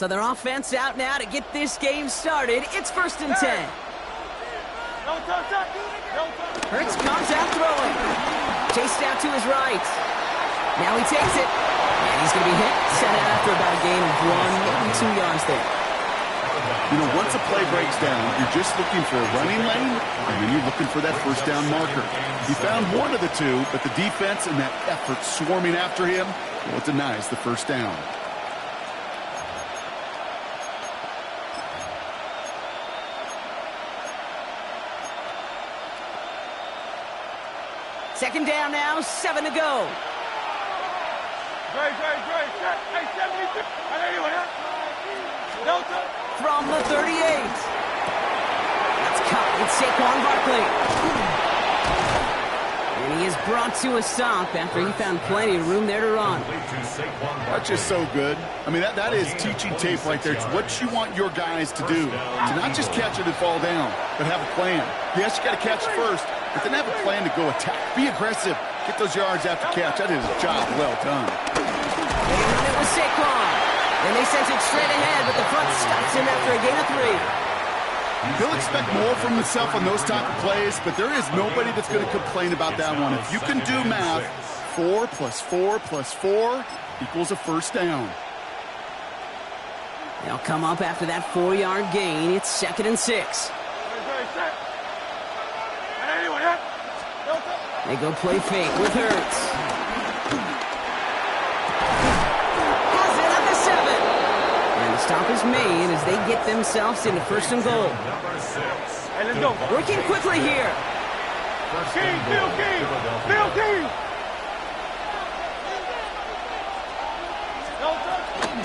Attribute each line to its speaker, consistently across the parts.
Speaker 1: So their offense out now to get this game started. It's 1st and 10. Hurts comes out throwing. Chased out to his right. Now he takes it. And he's going to be hit. Sent out after about a gain of 1, maybe 2 yards there.
Speaker 2: You know, once a play breaks down, you're just looking for a running lane, and then you're looking for that first down marker. He found one of the two, but the defense and that effort swarming after him, well, it denies the first down.
Speaker 1: Second down now, 7 to go. From the 38. That's caught. It's Saquon Barkley. And he is brought to a stop after he found plenty of room there to run.
Speaker 2: That's just so good. I mean, that is teaching tape right there. It's what you want your guys to do. To not just catch it and fall down, but have a plan. Yes, you got to catch it first, but then have a plan to go attack. Be aggressive. Get those yards after catch. That is a job well done.
Speaker 1: They run it with Saquon. Then they sent it straight ahead, but the front stops him after a gain of 3.
Speaker 2: He'll expect more from himself on those type of plays, but there is nobody that's going to complain about that one. If you can do math, 4 + 4 + 4 equals a first down.
Speaker 1: They'll come up after that 4-yard gain. It's 2nd and 6. They go play fake with Hurts. Has it at the 7. And the stop is made as they get themselves into 1st and goal. Working quickly here.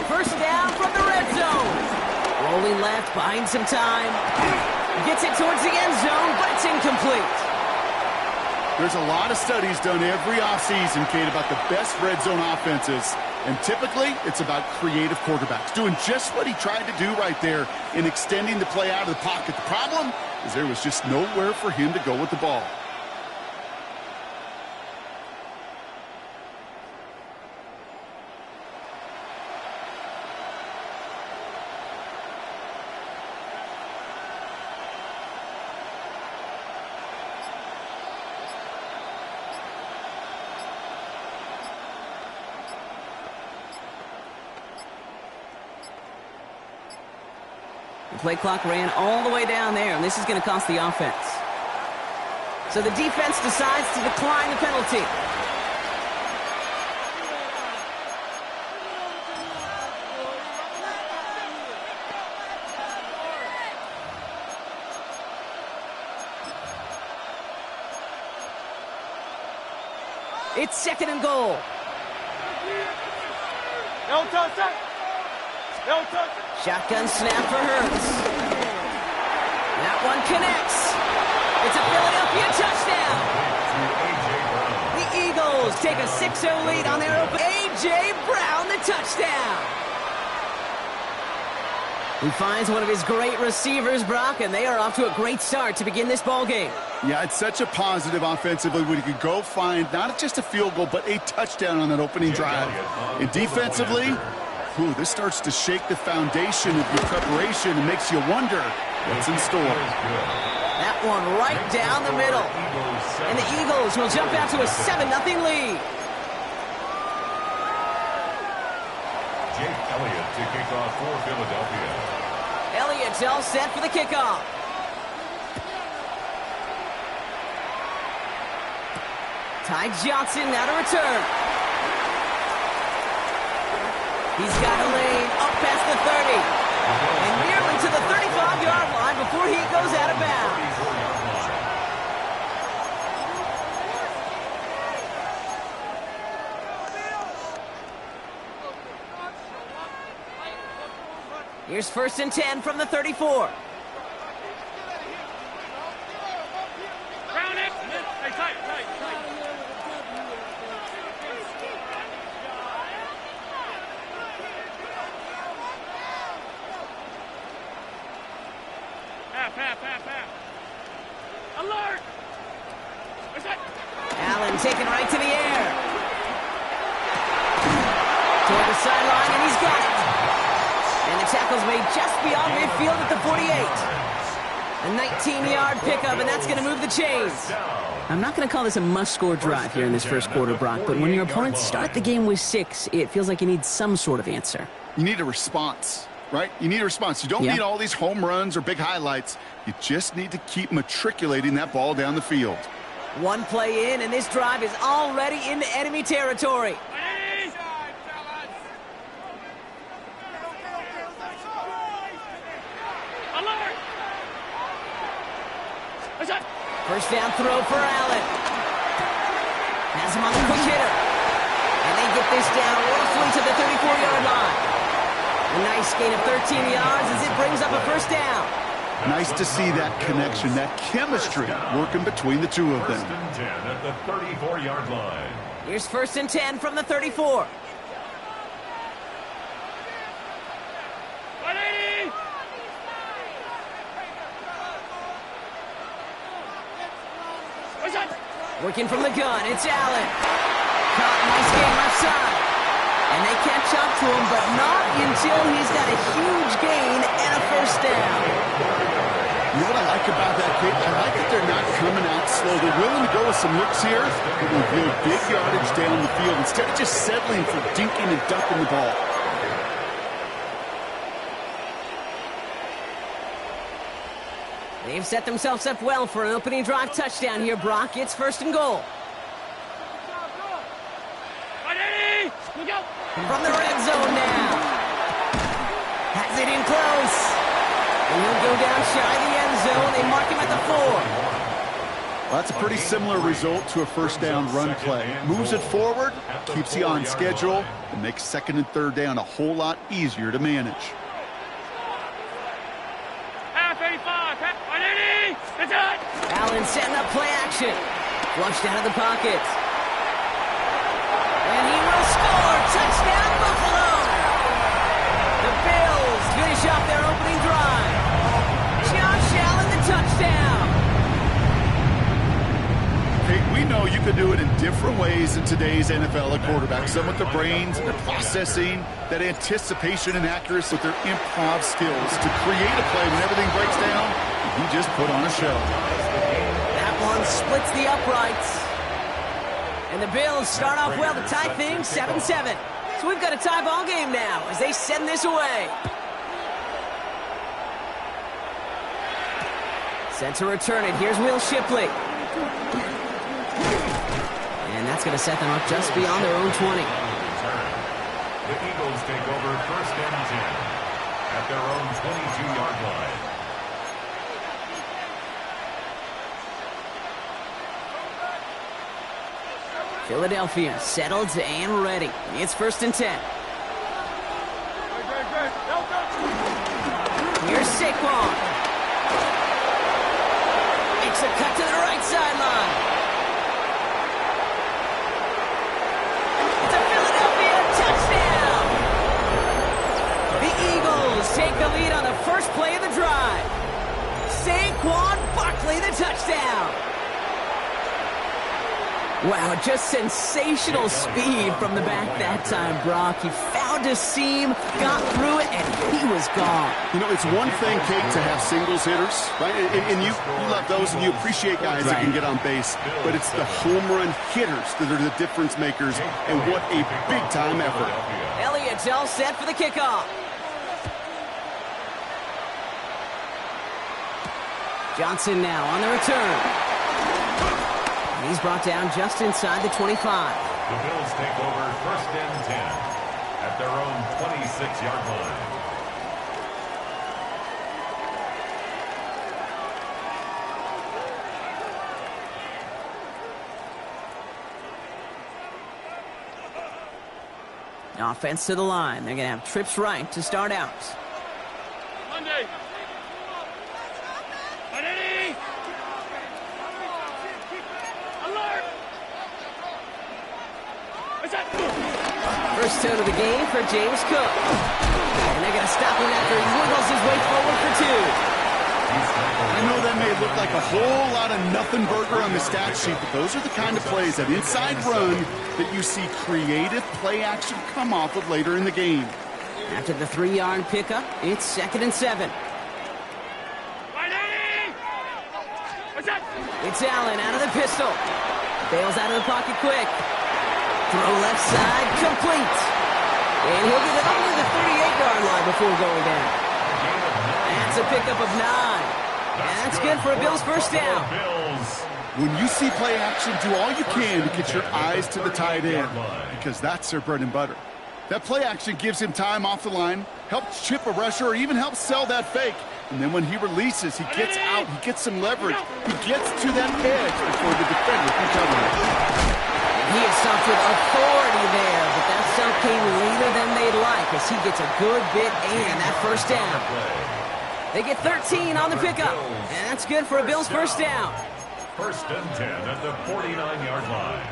Speaker 1: First down from the red zone. Rolling left, buying some time. Gets it towards the end zone, but it's incomplete.
Speaker 2: There's a lot of studies done every offseason, Kate, about the best red zone offenses. And typically, it's about creative quarterbacks doing just what he tried to do right there in extending the play out of the pocket. The problem is there was just nowhere for him to go with the ball.
Speaker 1: The play clock ran all the way down there, and this is going to cost the offense. So the defense decides to decline the penalty. It's 2nd and goal. Shotgun snap for Hurts. That one connects. It's a Philadelphia touchdown. The Eagles take a 6-0 lead on their open. A.J. Brown, the touchdown. He finds one of his great receivers, Brock, and they are off to a great start to begin this ball game.
Speaker 2: Yeah, it's such a positive offensively when you can go find not just a field goal, but a touchdown on that opening drive. And defensively, this starts to shake the foundation of your preparation and makes you wonder what's in store.
Speaker 1: That one right down the middle. And the Eagles will jump out to a 7-0 lead.
Speaker 3: Jake Elliott to kick off for Philadelphia.
Speaker 1: Elliott's all set for the kickoff. Ty Johnson now to return. He's got a lane up past the 30. And nearly to the 35-yard line before he goes out of bounds. Here's 1st and 10 from the 34.
Speaker 4: Alert!
Speaker 1: Allen taken right to the air. Toward the sideline, and he's got it. And the tackle's made just beyond midfield at the 48. A 19-yard pickup, and that's going to move the chains. I'm not going to call this a must-score drive here in this first quarter, Brock, but when your opponents start the game with 6, it feels like you need some sort of answer.
Speaker 2: You need a response, right? You need a response. You don't need all these home runs or big highlights. You just need to keep matriculating that ball down the field.
Speaker 1: One play in, and this drive is already into enemy territory. First down throw for Allen. Has him on the quick hitter. And they get this down roughly to the 34-yard line. A nice gain of 13 yards as it brings up a first down.
Speaker 2: Nice to see that connection, that chemistry working between the two of them.
Speaker 3: First and 10 at the 34-yard line.
Speaker 1: Here's first and 10 from the 34. Working from the gun, it's Allen. Caught, nice gain left side. And they catch up to him, but not until he's got a huge gain and a first down.
Speaker 2: You know what I like about that, Kate? I like that they're not coming out slow. They're willing to go with some looks here, but will build big yardage down the field instead of just settling for dinking and ducking the ball.
Speaker 1: They've set themselves up well for an opening drive touchdown here, Brock. It's first and goal. From the red zone now. Has it in close. And he'll go down shy of the end zone. They mark him at the 4.
Speaker 2: Well, that's a pretty similar result to a first down run play. Moves it forward, keeps you on schedule, and makes second and third down a whole lot easier to manage.
Speaker 1: Allen setting up play action. Flushed out of the pocket. And he will score. Touchdown, Buffalo. The Bills finish off their opening drive. Josh Allen, the touchdown.
Speaker 2: Hey, we know you can do it in different ways in today's NFL at quarterback. Some with their brains, their processing, that anticipation and accuracy with their improv skills to create a play when everything breaks down. He just put on a show.
Speaker 1: That one splits the uprights. And the Bills start off well to tie things 7-7. So we've got a tie ball game now as they send this away. Set to return it. Here's Will Shipley. And that's going to set them up just beyond their own 20.
Speaker 3: The Eagles take over first and 10 at their own 22-yard line.
Speaker 1: Philadelphia settled and ready. It's first and 10. Here's Saquon. Makes a cut to the right sideline. It's a Philadelphia touchdown. The Eagles take the lead on the first play of the drive. Saquon Barkley, the touchdown. Wow, just sensational speed from the back that time, Brock. He found a seam, got through it, and he was gone.
Speaker 2: You know, it's one thing, Kate, to have singles hitters, right? And you love those, and you appreciate guys that can get on base. But it's the home run hitters that are the difference makers, and what a big-time effort.
Speaker 1: Elliott's all set for the kickoff. Johnson now on the return. He's brought down just inside the 25.
Speaker 3: The Bills take over first and 10 at their own 26-yard line.
Speaker 1: Offense to the line. They're going to have trips right to start out.
Speaker 4: Monday.
Speaker 1: First tone of the game for James Cook. And they're going to stop him after he wiggles his way forward for 2.
Speaker 2: I know that may look like a whole lot of nothing burger on the stat sheet, but those are the kind of plays, that inside run, that you see creative play action come off of later in the game.
Speaker 1: After the 3-yard pickup, it's 2nd and 7. It's Allen out of the pistol. Bails out of the pocket quick. Throw left side, complete. And he'll get it over the 38-yard line before going down. That's a pickup of 9. And that's good for a Bills first down.
Speaker 2: When you see play action, do all you can to get your eyes to the tight end, because that's their bread and butter. That play action gives him time off the line, helps chip a rusher, or even helps sell that fake. And then when he releases, he gets out, he gets some leverage. He gets to that edge before the defender can cover him.
Speaker 1: He is stopped with authority there, but that stop came later than they'd like as he gets a good bit and that first down. They get 13 on the pickup, and that's good for a Bills first down.
Speaker 3: 1st and 10 at the 49-yard line.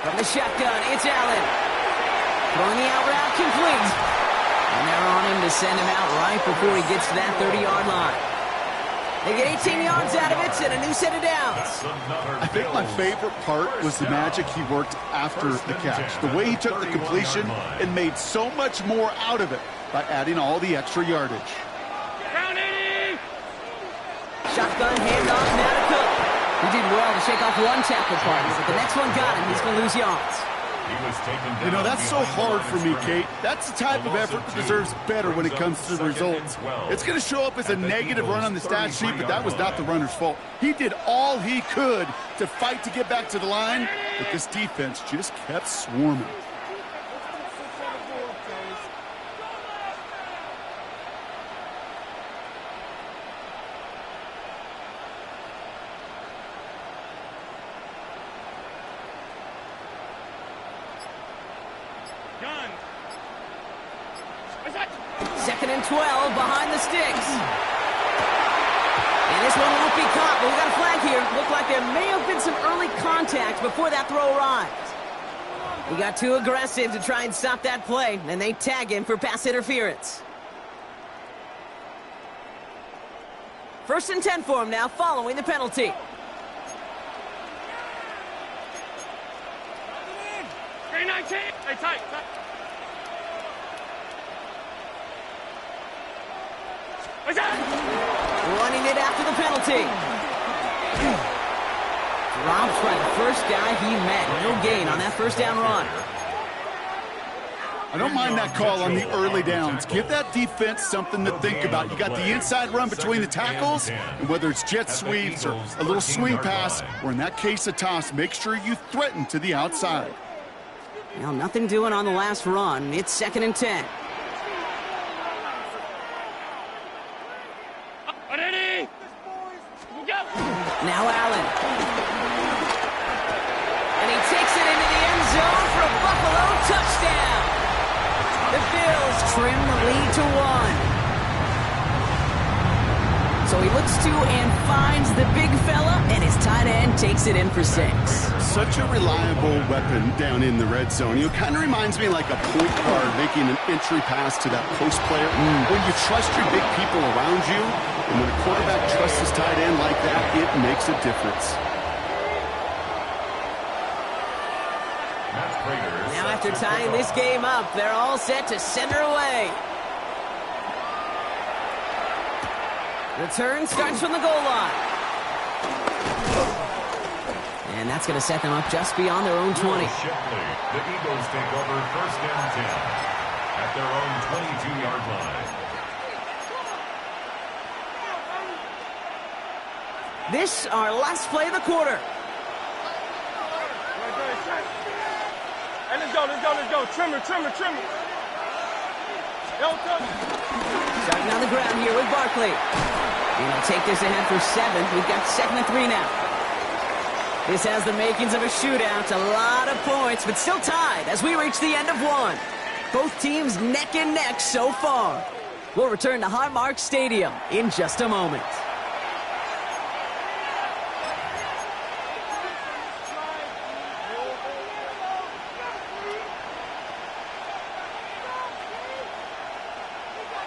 Speaker 1: From the shotgun, it's Allen. Throwing the out route, complete. And they're on him to send him out right before he gets to that 30-yard line. They get 18 yards out of it and a new set of downs.
Speaker 2: I think my favorite part was the magic he worked after the catch. The way he took the completion and made so much more out of it by adding all the extra yardage.
Speaker 1: Shotgun handoff now to Cook. He did well to shake off one tackle partner, but the next one got him. He's going to lose yards.
Speaker 2: You know, that's so hard for me, Kate. That's the type of effort that deserves better when it comes to the results. It's going to show up as a negative run on the stat sheet, but that was not the runner's fault. He did all he could to fight to get back to the line, but this defense just kept swarming.
Speaker 1: Second and 12 behind the sticks. And this one won't be caught, but we got a flag here. Looked like there may have been some early contact before that throw arrived. He got too aggressive to try and stop that play, and they tag him for pass interference. 1st and 10 for him now, following the penalty.
Speaker 4: Hey, tight.
Speaker 1: Running it after the penalty. Drops by the first guy he met. No gain on that first down run.
Speaker 2: I don't mind that call on the early downs. Give that defense something to think about. You got the inside run between the tackles, and whether it's jet sweeps or a little swing pass, or in that case a toss, make sure you threaten to the outside.
Speaker 1: Well, nothing doing on the last run. It's 2nd and 10. Now Allen. And he takes it into the end zone for a Buffalo touchdown. The Bills trim the lead to 1. So he looks to and finds the big fella, and his tight end takes it in for 6.
Speaker 2: Such a reliable weapon down in the red zone. You know, kind of reminds me like a point guard making an entry pass to that post player. When you trust your big people around you, and when a quarterback trusts his tight end like that, it makes a difference.
Speaker 1: Now after tying this game up, they're all set to send her away. Return starts from the goal line. And that's going to set them up just beyond their own 20.
Speaker 3: The Eagles take over 1st and 10 at their own 22-yard line.
Speaker 1: This our last play of the quarter.
Speaker 4: Hey, let's go. Trimmer.
Speaker 1: Starting on the ground here with Barkley. And he'll take this ahead for 7. We've got 2nd and 3 now. This has the makings of a shootout. A lot of points, but still tied as we reach the end of 1. Both teams neck and neck so far. We'll return to Highmark Stadium in just a moment.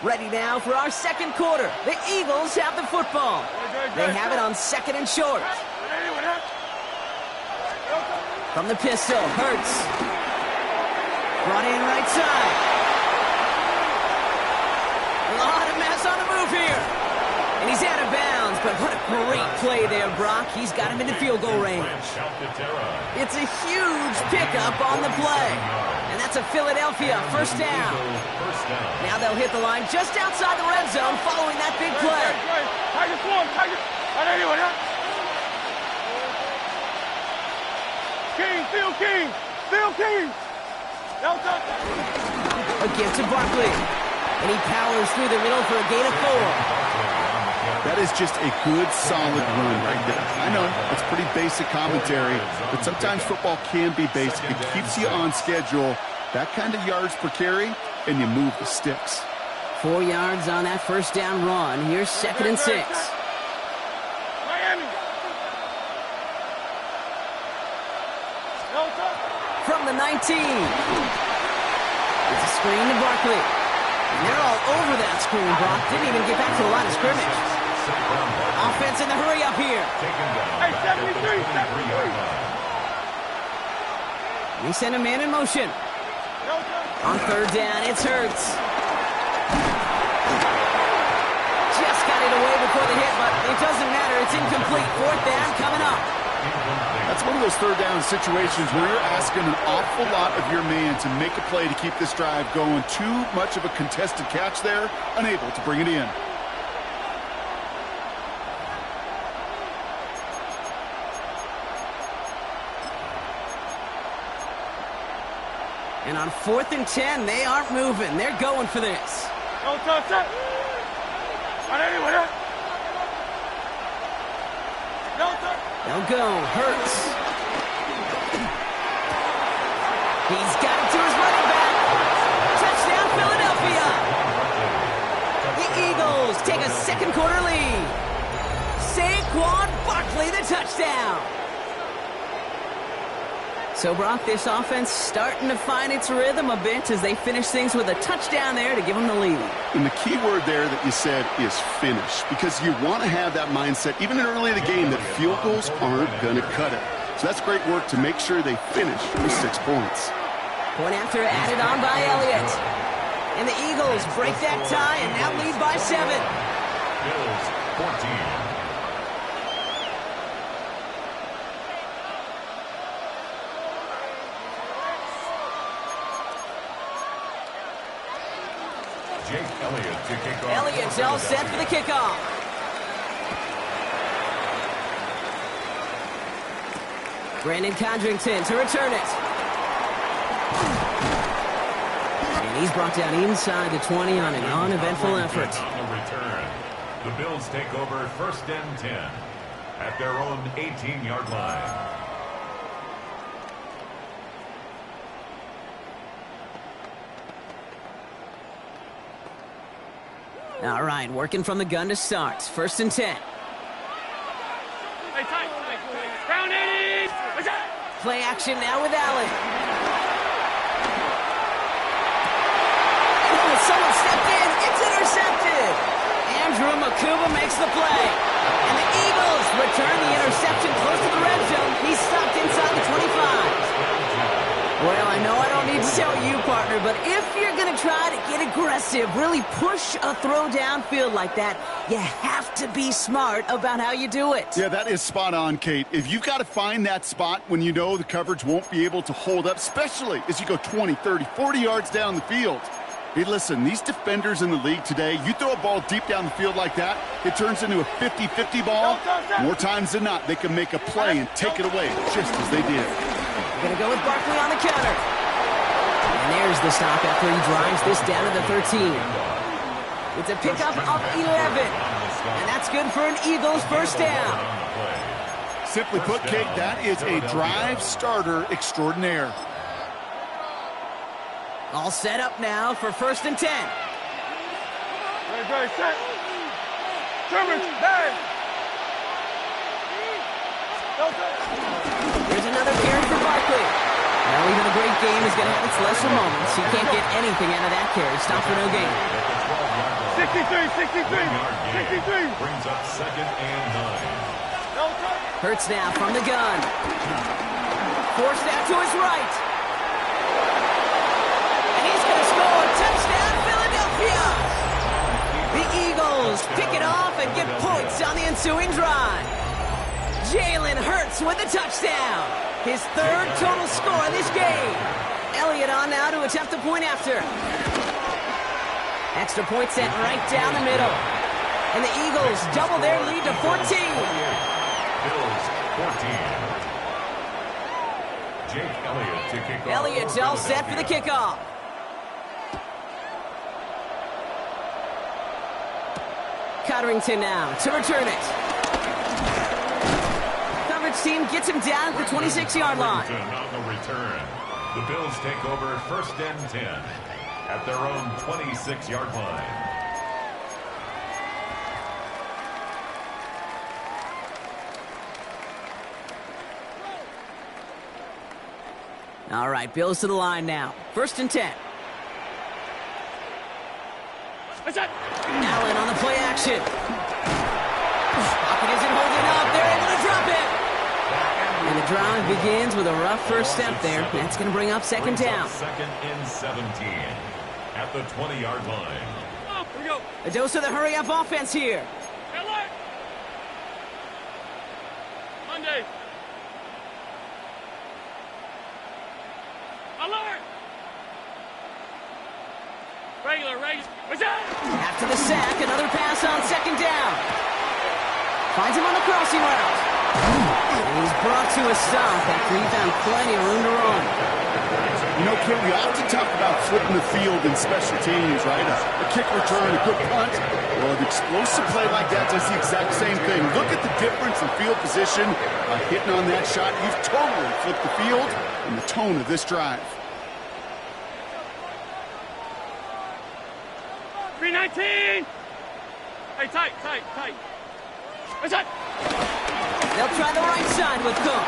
Speaker 1: Ready now for our second quarter. The Eagles have the football. They have it on 2nd and short. From the pistol, Hurts. Brought in right side. A lot of mess on the move here. And he's out of bounds, but what a great play there, Brock. He's got him into field goal range. It's a huge pickup on the play. And that's a Philadelphia first down. Now they'll hit the line just outside the red zone following that big play.
Speaker 4: Tiger swarm, Tiger. King, Phil King. Phil King.
Speaker 1: A gift to Barkley. And he powers through the middle for a gain of 4.
Speaker 2: That is just a good, solid run right there. I know, it's pretty basic commentary, but sometimes football can be basic. It keeps you on schedule. That kind of yards per carry, and you move the sticks.
Speaker 1: 4 yards on that first down run. Here's 2nd and 6.
Speaker 4: Miami.
Speaker 1: From the 19. It's a screen to Barkley. And they're all over that screen, Brock. Didn't even get back to the line of scrimmage. Offense in the hurry up here.
Speaker 4: Hey, 73.
Speaker 1: He sent a man in motion. On 3rd down, it's Hurts. Just got it away before the hit, but it doesn't matter. It's incomplete. 4th down coming up.
Speaker 2: That's one of those 3rd down situations where you're asking an awful lot of your man to make a play to keep this drive going. Too much of a contested catch there, unable to bring it in.
Speaker 1: And on 4th and 10, they aren't moving. They're going for this.
Speaker 4: No touch it. No touch.
Speaker 1: They'll go. Hurts. He's got it to his running back. Touchdown, Philadelphia. The Eagles take a 2nd quarter lead. Saquon Barkley, the touchdown. So, Brock, this offense starting to find its rhythm a bit as they finish things with a touchdown there to give them the lead.
Speaker 2: And the key word there that you said is finish, because you want to have that mindset, even early in the game, that field goals aren't going to cut it. So that's great work to make sure they finish with 6 points.
Speaker 1: Point after added on by Elliott. And the Eagles break that tie and now lead by 7.
Speaker 3: Bills 14. Jake Elliott to kick off.
Speaker 1: Elliott's all set for the kickoff. Brandon Condrington to return it. And he's brought down inside the 20 on an uneventful effort.
Speaker 3: On the return, the Bills take over 1st and 10 at their own 18-yard line.
Speaker 1: All right, working from the gun to start. 1st and 10.
Speaker 4: Hey, tight. Round 80.
Speaker 1: Play action now with Allen. Oh, someone stepped in. It's intercepted. Andrew Makuba makes the play. And the Eagles return the interception close to the red zone. He's stopped inside the 25. Well, I know I don't need to tell you, partner, but if you're going to try to get aggressive, really push a throw downfield like that, you have to be smart about how you do it.
Speaker 2: Yeah, that is spot on, Kate. If you've got to find that spot when you know the coverage won't be able to hold up, especially as you go 20, 30, 40 yards down the field. Hey, listen, these defenders in the league today, you throw a ball deep down the field like that, it turns into a 50-50 ball. More times than not, they can make a play and take it away, just as they did.
Speaker 1: Going to go with Barkley on the counter. And there's the stop after he drives this down to the 13. It's a pickup of 11. And that's good for an Eagles first down.
Speaker 2: Simply put, Kate, that is a drive starter extraordinaire.
Speaker 1: All set up now for 1st and 10.
Speaker 4: Ready, set. Trimmers, bang.
Speaker 1: Here's another carry for Barkley. Well, even a great game is going to have its lesser moments. He can't get anything out of that carry. Stop for no gain.
Speaker 4: 63.
Speaker 3: Brings up 2nd and 9.
Speaker 1: Hurts now from the gun. Force that to his right. And he's going to score. Touchdown, Philadelphia. The Eagles pick it off and get points on the ensuing drive. Jalen Hurts with the touchdown. His third total score in this game. Elliott on now to attempt a point after. Extra point sent right down the middle. And the Eagles double their lead to 14.
Speaker 3: Bills 14. Jake Elliott to kick off.
Speaker 1: Elliott's all set for the kickoff. Cotterington now to return it. Coverage team gets him down at the 26-yard line.
Speaker 3: On the return. The Bills take over first and 10 at their own 26-yard line.
Speaker 1: All right, Bills to the line now. First and 10. Allen on the play action. Pocket isn't holding up. They're able to drop it. And the drive begins with a rough first step there. That's going to bring up second down.
Speaker 3: Second and 17 at the 20-yard line.
Speaker 4: Oh, here we go.
Speaker 1: A dose of the hurry-up offense here.
Speaker 4: Alert. Monday. Alert. Regular. What's that?
Speaker 1: After the sack, another pass on second down. Finds him on the crossing route. And he's brought to a stop after he found plenty of room to run.
Speaker 2: You know, Ken, we often talk about flipping the field in special teams, right? A kick return, a good punt. Well, an explosive play like that does the exact same thing. Look at the difference in field position. Hitting on that shot, you've totally flipped the field and the tone of this drive.
Speaker 4: 319. Hey, tight. What's that?
Speaker 1: They'll try the right side with Cook.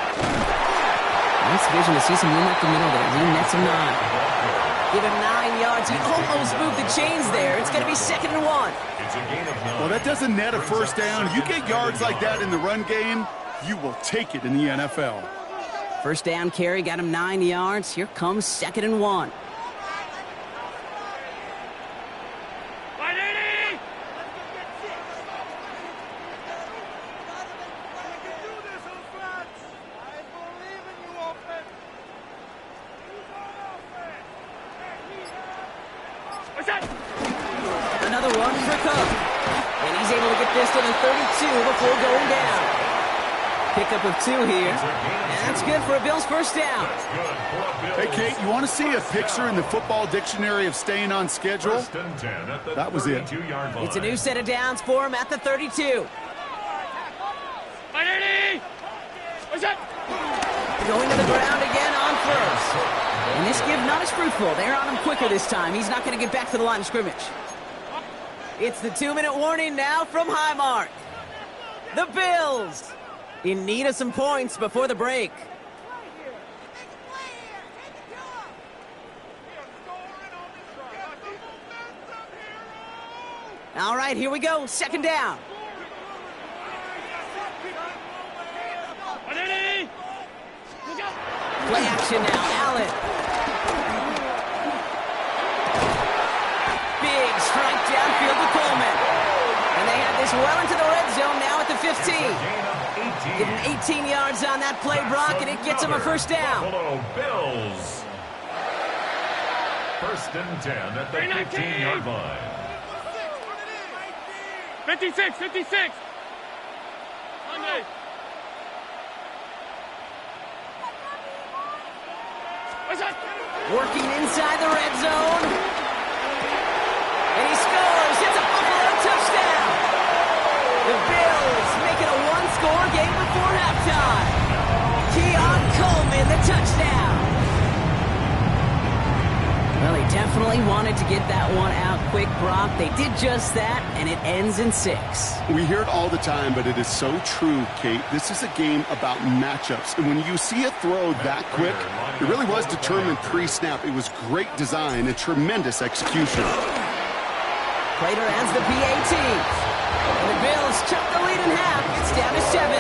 Speaker 1: Nice vision to see some room up the middle there. He nets him 9. Give him 9 yards. He almost moved the chains there. It's going to be second and 1.
Speaker 3: It's a gain of 9.
Speaker 2: Well, that doesn't net a first down. You get yards like that in the run game, you will take it in the NFL.
Speaker 1: First down carry got him 9 yards. Here comes second and 1. Another run for Cook. And he's able to get this to the 32 before going down. Pickup of 2 here. And that's good for a Bills first down.
Speaker 2: Hey, Kate, you want to see a picture in the football dictionary of staying on schedule?
Speaker 3: First and 10 at the
Speaker 2: That was it.
Speaker 3: 32-yard line.
Speaker 1: It's a new set of downs for him at the 32.
Speaker 4: What's that?
Speaker 1: Going to the ground again on first. And this give not as fruitful. They're on him quicker this time. He's not going to get back to the line of scrimmage. It's the 2-minute warning now from Highmark. The Bills in need of some points before the break. All right, here we go. Second down. Play action now. Allen. Big strike downfield to Coleman. And they have this well into the red zone now at the 15. Give him 18 yards on that play, Brock, and it gets him a first down.
Speaker 3: Buffalo Bills. First and 10 at the 15-yard line.
Speaker 4: 56. Monday. What's that?
Speaker 1: Working inside the red zone. And he scores. It's a Buffalo touchdown. The Bills make it a one-score game before halftime. Keon Coleman, the touchdown. Well, they definitely wanted to get that one out quick, Brock. They did just that, and it ends in 6.
Speaker 2: We hear it all the time, but it is so true, Kate. This is a game about matchups. And when you see a throw that quick, it really was determined pre-snap. It was great design and tremendous execution.
Speaker 1: Prater ends the PAT. And the Bills chop the lead in half. It's down to 7.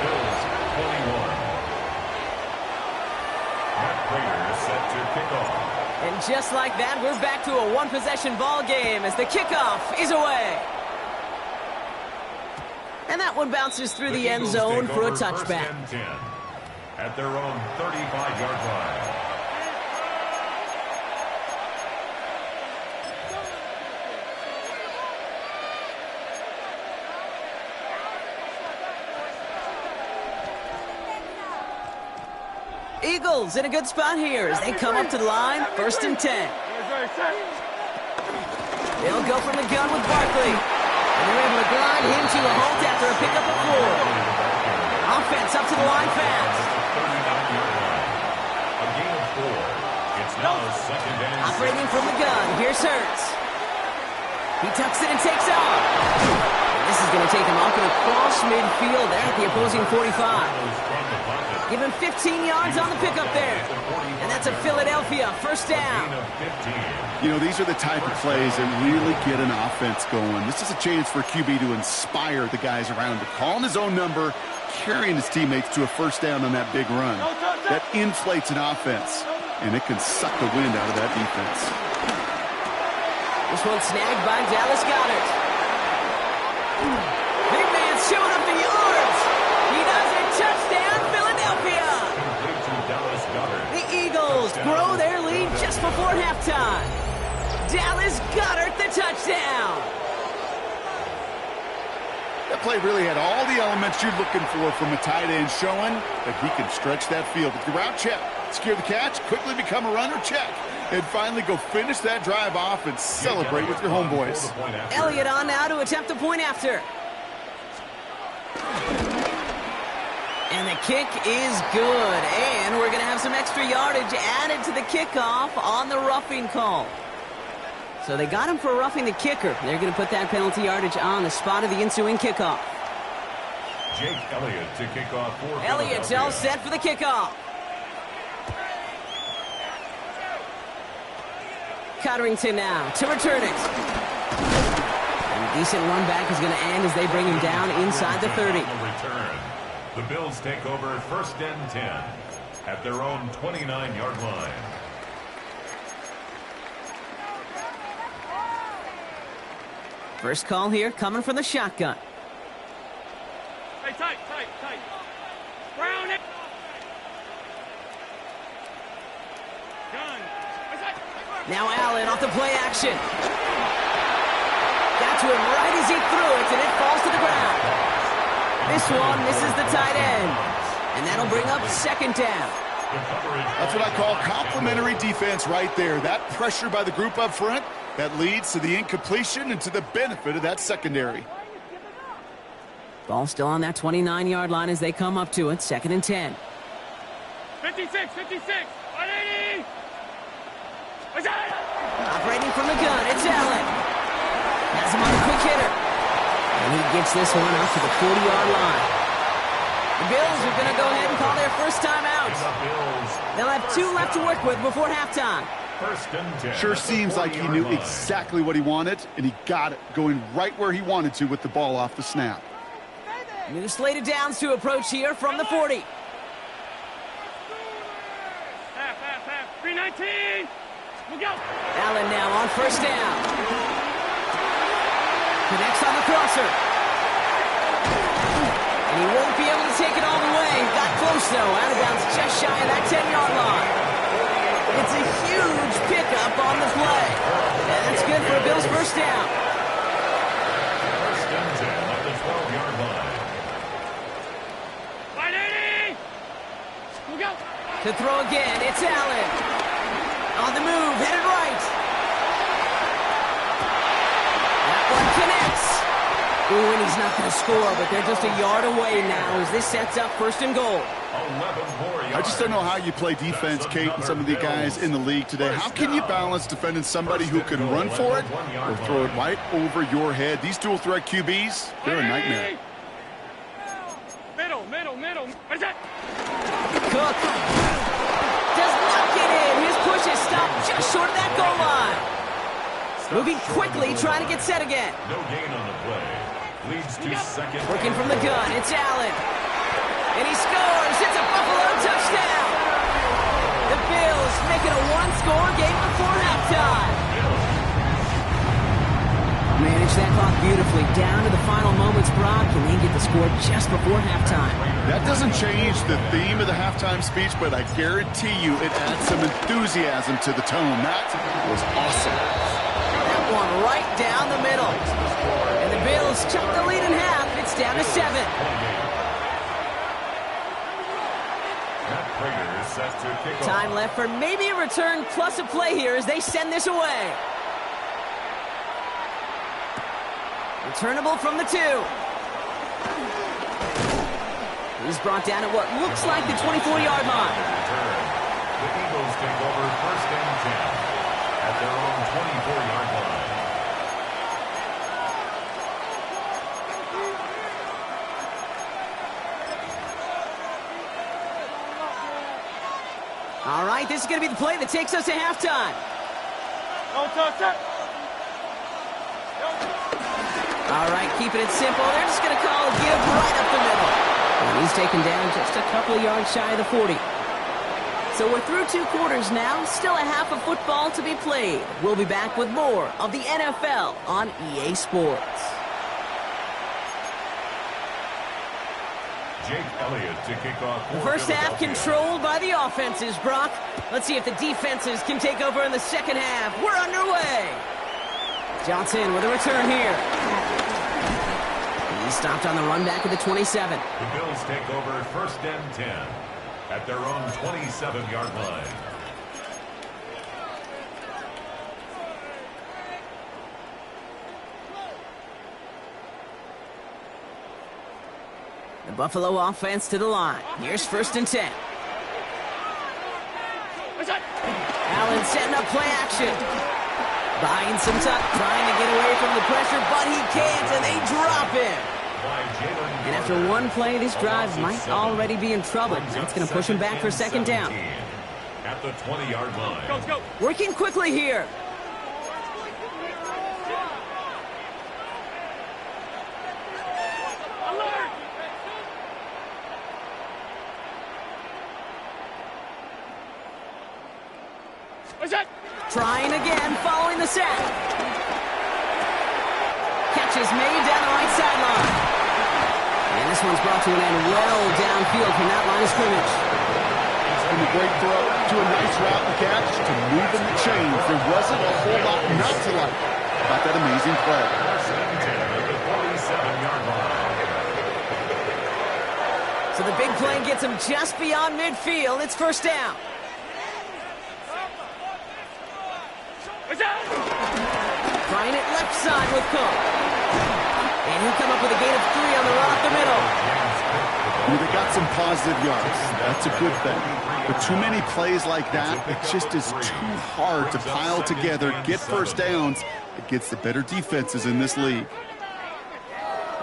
Speaker 3: Bills 21.
Speaker 1: And just like that, we're back to a one-possession ball game as the kickoff is away. And that one bounces through the end zone for a touchback.
Speaker 3: At their own 35-yard line.
Speaker 1: Eagles in a good spot here as they come up to the line, 1st and 10. They'll go from the gun with Barkley. And they're able to grind him to a halt after a pickup of 4. Offense up to the line fast.
Speaker 3: A gain of 4. It's now 2nd and 6.
Speaker 1: Operating from the gun, here's Hurts. He tucks it and takes off. And this is going to take him up and across midfield there at the opposing 45. Give him 15 yards on the pickup there. And that's a Philadelphia 1st down.
Speaker 2: You know, these are the type of plays that really get an offense going. This is a chance for QB to inspire the guys around him. Calling his own number, carrying his teammates to a 1st down on that big run. That inflates an offense, and it can suck the wind out of that defense.
Speaker 1: This one snagged by Dallas Goedert. Big man's showing up the yards. He does it. Touchdown, Philadelphia. The Eagles grow their lead just before halftime. Dallas Goedert the touchdown.
Speaker 2: That play really had all the elements you're looking for from a tight end, showing that he can stretch that field. With the route, check. Secure the catch, quickly become a runner, check. And finally go finish that drive off and celebrate with your homeboys.
Speaker 1: Elliott on now to attempt the point after. And the kick is good. And we're going to have some extra yardage added to the kickoff on the roughing call. So they got him for roughing the kicker. They're going to put that penalty yardage on the spot of the ensuing kickoff.
Speaker 3: Jake Elliott to kick off for
Speaker 1: Elliott's all set for the kickoff. Cotterington now to return it. And a decent run back is going to end as they bring him down inside the 30.
Speaker 3: The Bills take over 1st and 10 at their own 29-yard line.
Speaker 1: First call here coming from the shotgun.
Speaker 4: Hey, tight. Brown it. Gun.
Speaker 1: Now Allen off the play action. Got to him right as he threw it, and it falls to the ground. This one misses the tight end. And that'll bring up 2nd down.
Speaker 2: That's what I call complimentary defense right there. That pressure by the group up front, that leads to the incompletion and to the benefit of that secondary.
Speaker 1: Ball still on that 29-yard line as they come up to it. 2nd and 10.
Speaker 4: 56. 180.
Speaker 1: Operating from the gun, it's Allen. Has him on a quick hitter. And he gets this one out to the 40-yard line. The Bills are going to go ahead and call their first time out. They'll have 2 left to work with before halftime.
Speaker 3: 1st and 10.
Speaker 2: Sure seems like he knew exactly what he wanted, and he got it, going right where he wanted to with the ball off the snap.
Speaker 1: New slated downs to approach here from the 40.
Speaker 4: Half. 319. We'll go.
Speaker 1: Allen now on 1st down. Connects on the crosser. And he won't be able to take it all the way. Got close, though. Out of bounds just shy of that 10-yard line. It's a huge pickup on the play. And that's good for a Bills 1st down.
Speaker 3: 1st and 10 at the 12-yard line.
Speaker 4: 580. We'll go.
Speaker 1: To throw again, it's Allen. On the move, headed right. That one connects. Ooh, and he's not going to score, but they're just a yard away now as this sets up 1st and goal.
Speaker 2: I just don't know how you play defense, Kate, and some of the guys in the league today. How can you balance defending somebody who can run for it or throw it right over your head? These dual threat QBs, they're a nightmare.
Speaker 4: Middle. What is that?
Speaker 1: Cook does not get in. His push is stopped just short of that goal line. Moving quickly, trying to get set again.
Speaker 3: No gain on the play. Leads to 2nd.
Speaker 1: Working from the gun, it's Allen. And he scores. It's a Buffalo touchdown. The Bills make it a one-score game of that clock beautifully down to the final moments, Brock, and they get the score just before halftime.
Speaker 2: That doesn't change the theme of the halftime speech, but I guarantee you it adds some enthusiasm to the tone. That was awesome.
Speaker 1: That one right down the middle. And the Bills chuck the lead in half. It's down to 7. Time left for maybe a return plus a play here as they send this away. Returnable from the 2. He's brought down at what looks like the 24-yard line.
Speaker 3: The Eagles take over first and 10 at their own 24-yard line.
Speaker 1: All right, this is going to be the play that takes us to halftime.
Speaker 4: Don't touch it.
Speaker 1: All right, keeping it simple. They're just going to call a give right up the middle. And he's taken down just a couple of yards shy of the 40. So we're through 2 quarters now. Still a half of football to be played. We'll be back with more of the NFL on EA Sports.
Speaker 3: Jake Elliott to kick off.
Speaker 1: The first half controlled by the offenses, Brock. Let's see if the defenses can take over in the second half. We're underway. Johnson with a return here. He stopped on the run back at the 27.
Speaker 3: The Bills take over first and 10 at their own 27-yard line.
Speaker 1: The Buffalo offense to the line. Here's first and 10. Allen setting up play action. Buying some time, trying to get away from the pressure, but he can't, and they drop him. And after one play, this drive might already be in trouble. That's going to push him back for second down.
Speaker 3: At the 20-yard line.
Speaker 4: Go, go.
Speaker 1: Working quickly here.
Speaker 4: Alert. What's that?
Speaker 1: Trying again, following the sack. Catch is made down the right sideline. And this one's brought to an end well downfield from that line of scrimmage.
Speaker 2: From a great throw to a nice route and catch to moving the chains. There wasn't a whole lot not to like about that amazing play.
Speaker 3: First and 10 at the 47-yard line.
Speaker 1: So the big play gets him just beyond midfield. It's first down.
Speaker 4: What's that?
Speaker 1: Trying it left side with Cook. And he'll come up with a gain of 3 on the run up the middle.
Speaker 2: They got some positive yards. That's a good thing. But too many plays like that, it just is too hard to pile together, get first downs against the better defenses in this league.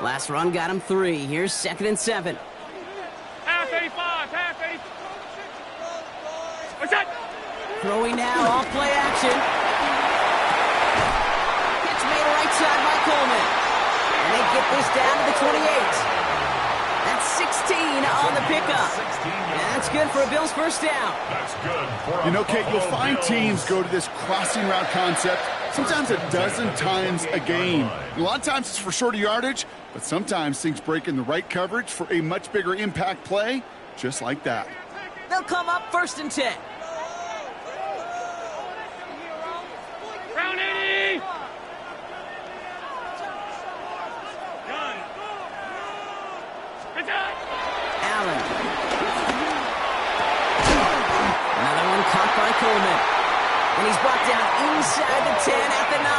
Speaker 1: Last run got him 3. Here's second and 7.
Speaker 4: Half 85, half 80. What's that?
Speaker 1: Throwing now, off play action. Catch made right side by Coleman. And they get this down to the 28. That's 16 on the pickup. And that's good for a Bills first down.
Speaker 3: That's good for a
Speaker 2: You know, Kate, you'll
Speaker 3: Buffalo
Speaker 2: find
Speaker 3: Bills.
Speaker 2: teams go to this crossing route concept sometimes a dozen times a game. A lot of times it's for shorter yardage, but sometimes things break in the right coverage for a much bigger impact play, just like that.
Speaker 1: They'll come up first and 10.
Speaker 4: Round 80. Gun. What's that?
Speaker 1: Allen. Another one caught by Coleman. And he's brought down inside the 10 at the 9.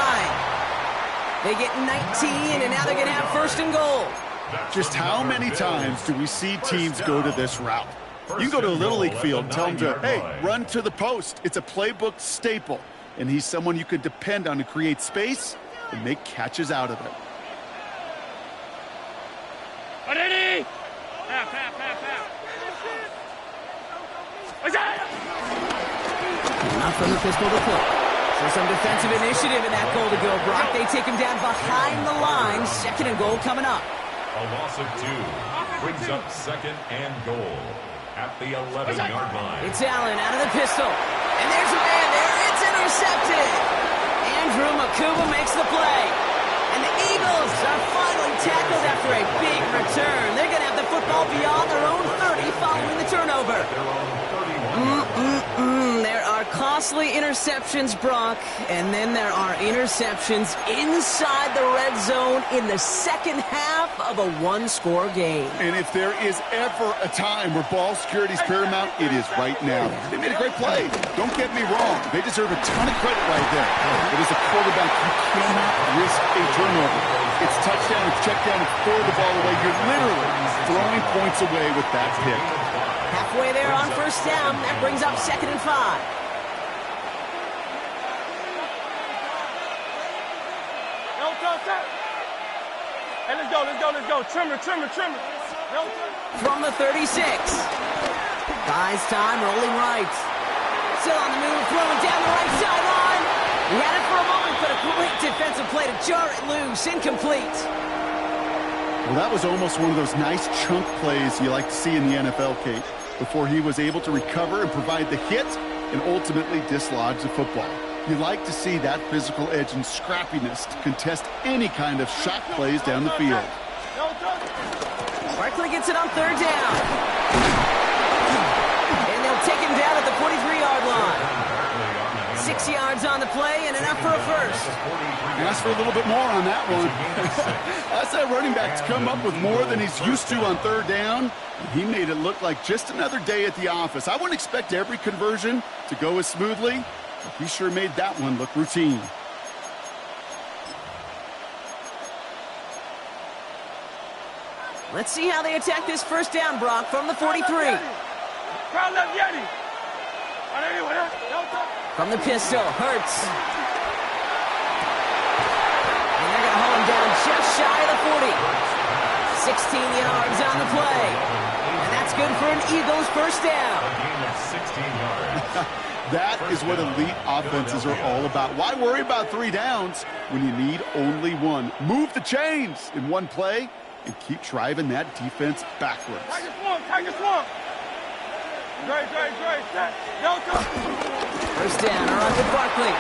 Speaker 1: They get 19, and now they're going to have first and goal.
Speaker 2: Just how many times do we see teams go to this route? You can go to a Little League field and tell them to, hey, run to the post. It's a playbook staple, and he's someone you could depend on to create space and make catches out of it.
Speaker 4: 180. Half, half, half, half. What's that?
Speaker 1: Not from the pistol to Cook. So some defensive initiative in that goal to go, Brock. They take him down behind the line. Second and goal coming up.
Speaker 3: A loss of 2 brings up second and goal at the 11-yard line.
Speaker 1: It's Allen out of the pistol. And there's a man there. It's intercepted. Andrew Makuba makes the play. And the are finally tackled after a big return. They're going to have the football beyond their own 30 following the turnover. There are costly interceptions, Brock, and then there are interceptions inside the red zone in the second half of a one-score game.
Speaker 2: And if there is ever a time where ball security is paramount, it is right now. They made a great play. Don't get me wrong. They deserve a ton of credit right there. But as a quarterback, you cannot risk a turnover. It's touchdown, it's check down, it's throw the ball away. You're literally throwing points away with that pick.
Speaker 1: Halfway there on first down. That brings up 2nd and 5.
Speaker 4: Hey, let's go. Trimmer.
Speaker 1: From the 36. Buys time, rolling right. Still on the move, throwing down the right sideline. He had it for a moment, but a great defensive play to jar it loose. Incomplete.
Speaker 2: Well, that was almost one of those nice chunk plays you like to see in the NFL, Kate, before he was able to recover and provide the hit and ultimately dislodge the football. You like to see that physical edge and scrappiness to contest any kind of shot plays down the field.
Speaker 1: Barkley gets it on 3rd down. And they'll take him down at the 43-yard line. 6 yards on the play and enough for a first.
Speaker 2: Ask for a little bit more on that one. That's that running back to come up with more than he's used to on 3rd down. He made it look like just another day at the office. I wouldn't expect every conversion to go as smoothly. He sure made that one look routine.
Speaker 1: Let's see how they attack this first down, Brock, from the 43. From the pistol, Hurts. And they're going to hold him down just shy of the 40. 16 yards on the play. And that's good for an Eagles first down.
Speaker 2: That is what elite offenses are all about. Why worry about 3 downs when you need only 1? Move the chains in one play and keep driving that defense backwards.
Speaker 1: First down, around with Barkley.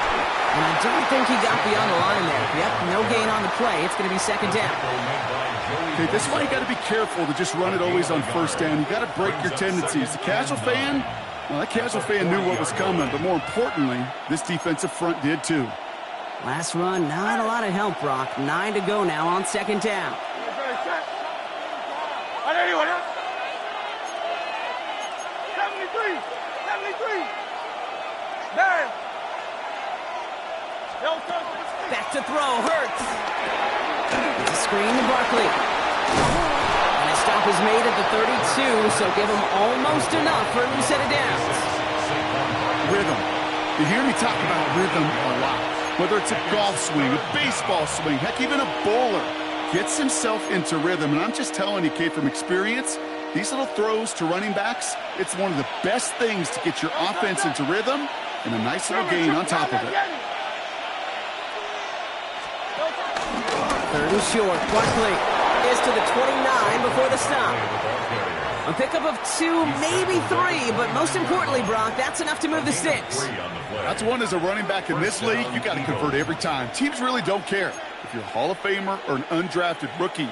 Speaker 1: And I don't think he got beyond the line there. Yep, no gain on the play. It's going to be 2nd down.
Speaker 2: Okay, this is why you got to be careful to just run it always on first down. You got to break your tendencies. The casual fan, well, that casual fan knew what was coming, but more importantly, this defensive front did too.
Speaker 1: Last run, not a lot of help, Brock. 9 to go now on 2nd down. Back to throw, Hurts. It's a screen to Barkley. And a stop is made at the 32, so give him almost enough for a new set of downs.
Speaker 2: Rhythm. You hear me talk about rhythm a lot. Whether it's a golf swing, a baseball swing, heck, even a bowler gets himself into rhythm. And I'm just telling you, Kate, from experience, these little throws to running backs, it's one of the best things to get your offense into rhythm and a nice little gain on top of it.
Speaker 1: 3rd and short. Barkley is to the 29 before the stop. A pickup of 2, maybe 3, but most importantly, Brock, that's enough to move the sticks.
Speaker 2: That's one as a running back in this league, you got to convert every time. Teams really don't care if you're a Hall of Famer or an undrafted rookie.